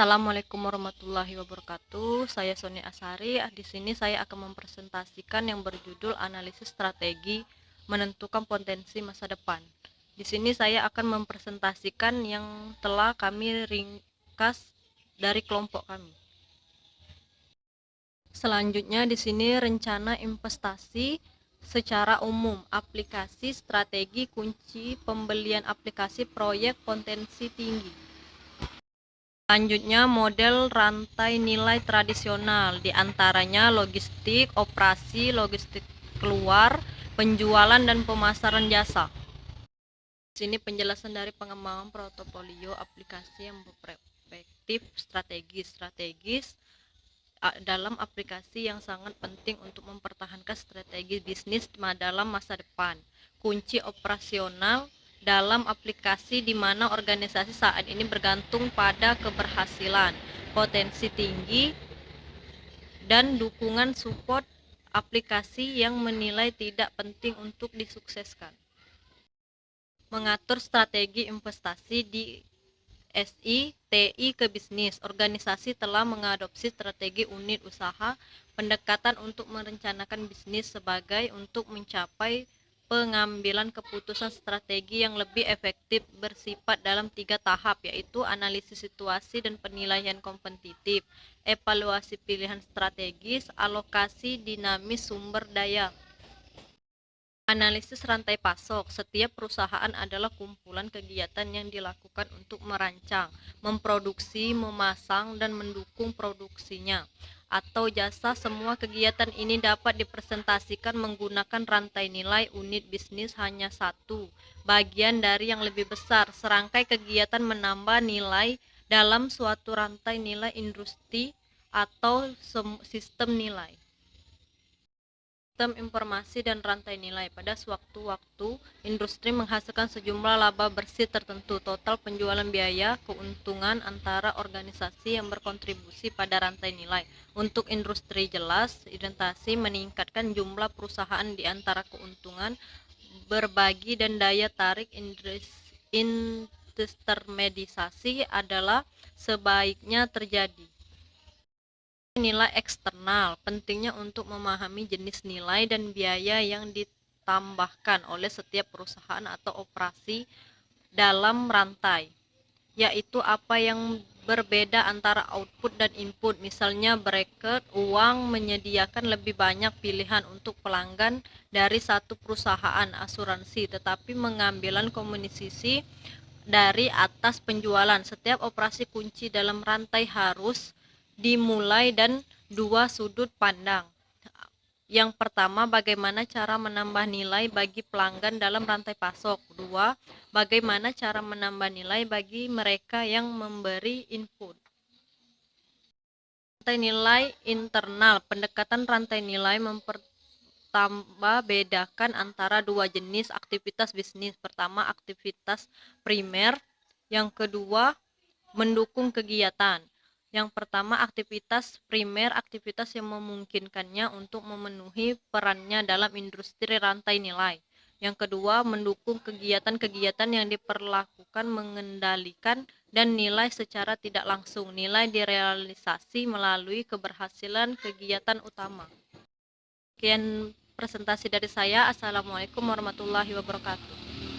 Assalamualaikum warahmatullahi wabarakatuh. Saya Sony Asari. Di sini saya akan mempresentasikan yang berjudul analisis strategi menentukan potensi masa depan. Di sini saya akan mempresentasikan yang telah kami ringkas dari kelompok kami. Selanjutnya di sini rencana investasi secara umum, aplikasi strategi kunci pembelian aplikasi proyek potensi tinggi. Selanjutnya, model rantai nilai tradisional, diantaranya logistik, operasi, logistik keluar, penjualan, dan pemasaran jasa. Di sini penjelasan dari pengembangan portofolio aplikasi yang berperspektif strategis dalam aplikasi yang sangat penting untuk mempertahankan strategi bisnis dalam masa depan. Kunci operasional dalam aplikasi di mana organisasi saat ini bergantung pada keberhasilan, potensi tinggi, dan dukungan support aplikasi yang menilai tidak penting untuk disukseskan. Mengatur strategi investasi di SI/TI ke bisnis. Organisasi telah mengadopsi strategi unit usaha pendekatan untuk merencanakan bisnis sebagai untuk mencapai pengambilan keputusan strategi yang lebih efektif bersifat dalam 3 tahap, yaitu analisis situasi dan penilaian kompetitif, evaluasi pilihan strategis, alokasi dinamis sumber daya. Analisis rantai pasok. Setiap perusahaan adalah kumpulan kegiatan yang dilakukan untuk merancang, memproduksi, memasang, dan mendukung produksinya atau jasa. Semua kegiatan ini dapat dipresentasikan menggunakan rantai nilai unit bisnis hanya satu bagian dari yang lebih besar. Serangkai kegiatan menambah nilai dalam suatu rantai nilai industri atau sistem nilai. Sistem informasi dan rantai nilai. Pada sewaktu-waktu, industri menghasilkan sejumlah laba bersih tertentu. Total penjualan biaya keuntungan antara organisasi yang berkontribusi pada rantai nilai. Untuk industri jelas, identifikasi meningkatkan jumlah perusahaan di antara keuntungan berbagi dan daya tarik. Intermediasi adalah sebaiknya terjadi. Nilai eksternal, pentingnya untuk memahami jenis nilai dan biaya yang ditambahkan oleh setiap perusahaan atau operasi dalam rantai, yaitu apa yang berbeda antara output dan input. Misalnya bracket uang menyediakan lebih banyak pilihan untuk pelanggan dari satu perusahaan asuransi, tetapi mengambilan komunikasi dari atas penjualan. Setiap operasi kunci dalam rantai harus dimulai dan dua sudut pandang. Yang pertama, bagaimana cara menambah nilai bagi pelanggan dalam rantai pasok. Dua, bagaimana cara menambah nilai bagi mereka yang memberi input. Rantai nilai internal. Pendekatan rantai nilai bedakan antara dua jenis aktivitas bisnis. Pertama, aktivitas primer. Yang kedua, mendukung kegiatan. Yang pertama, aktivitas primer, aktivitas yang memungkinkannya untuk memenuhi perannya dalam industri rantai nilai. Yang kedua, mendukung kegiatan-kegiatan yang diperlakukan mengendalikan dan nilai secara tidak langsung. Nilai direalisasi melalui keberhasilan kegiatan utama. Sekian presentasi dari saya. Assalamualaikum warahmatullahi wabarakatuh.